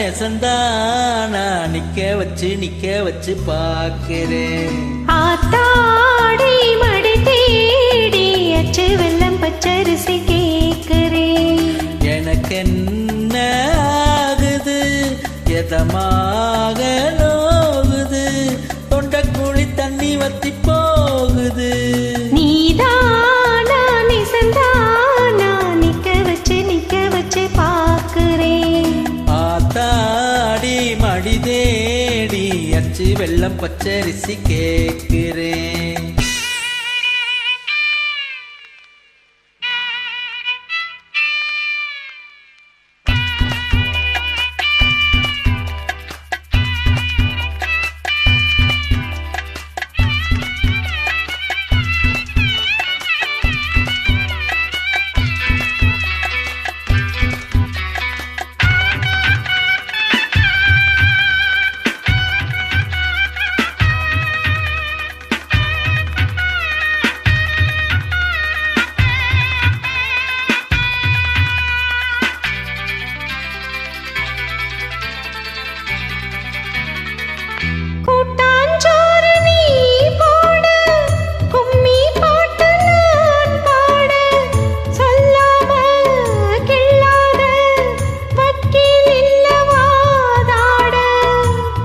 நெசந்தானா நிக்க வச்சு பாக்குறேன். ஆத்தாடி மடி தேடி அச்சு வெள்ளம் பச்சரிசி கேக்குறேன். எனக்கு என்ன ஆகுது எதமாக நோகுது தொண்டக்குழி தண்ணி வத்தி போகுது. நீதானா நெசந்தானா நிக்க வச்சு பாக்குறேன். ஆத்தாடி மடி தேடி அச்சு வெள்ளம் பச்சரிசி கேக்குறேன்.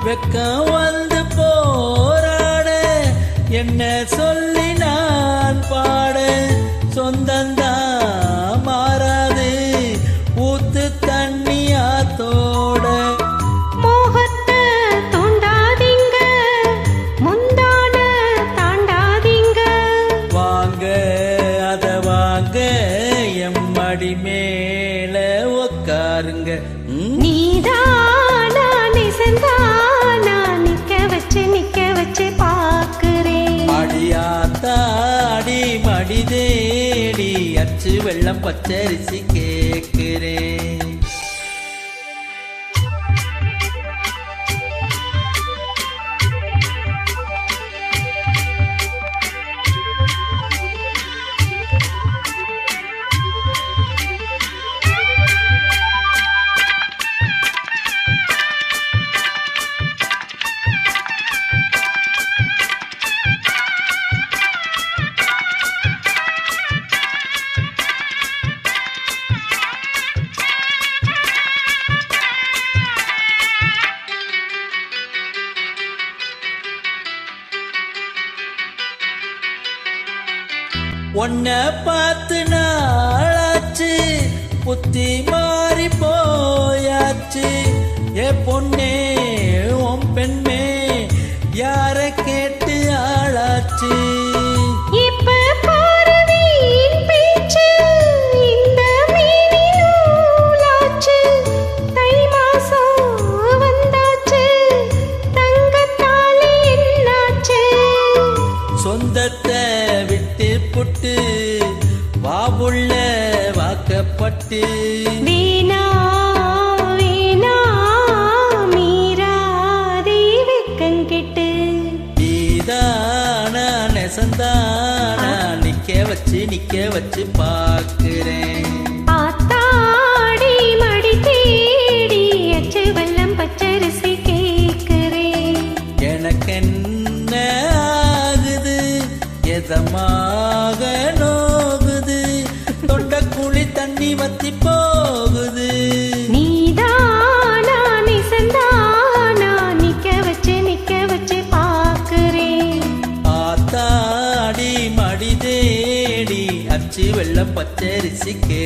வெக்கம் வந்து போராட என்ன சொல்லி நான் பாட சொந்தந்தான் மாறாது ஊத்து தண்ணியாத்தோட. மோகத்தை தோண்டாதீங்க முந்தான தாண்டாதீங்க. வாங்க அத வாங்க எம்மடி மேல உக்காருங்க. நீதானா நெசந்தானா நிக்க வச்சு பாக்குறேன். அடியாத்தாடி மடி தேடி அச்சு வெள்ளம் பச்சரிசி கேக்குறேன். உன்னை பார்த்து நாளாச்சு புத்தி மாறி போயாச்சு. ஏ பொண்ணே உன் பெண்ணே யார கேட்டு ஆளாச்சு. இப்ப பாரதியின் பேச்சு இந்த மீனிலாச்சு. தை மாசம் வந்தாச்சு தங்கத்தாலே என்னாச்சு. சொந்தத்தை விட்டு புட்டு வாபுள்ள வாக்கப்பட்டு வீணா வீணா மீராதே வெக்கங்கிட்டு. நீதானா நெசந்தானா நிக்க வச்சு பாக்குறேன். ஆத்தாடி மடி தேடி அச்சு வெள்ளம் பச்சரிசி கேக்குறேன். எனக்கு என்ன ஆகுது எதமாக நோகுது தொண்டக்குழி தண்ணி வத்தி போகுது. நீதானா நெசந்தானா நிக்க வச்சு பாக்குறேன். ஆத்தாடி மடி தேடி அச்சு வெள்ளம் பச்சரிசி கே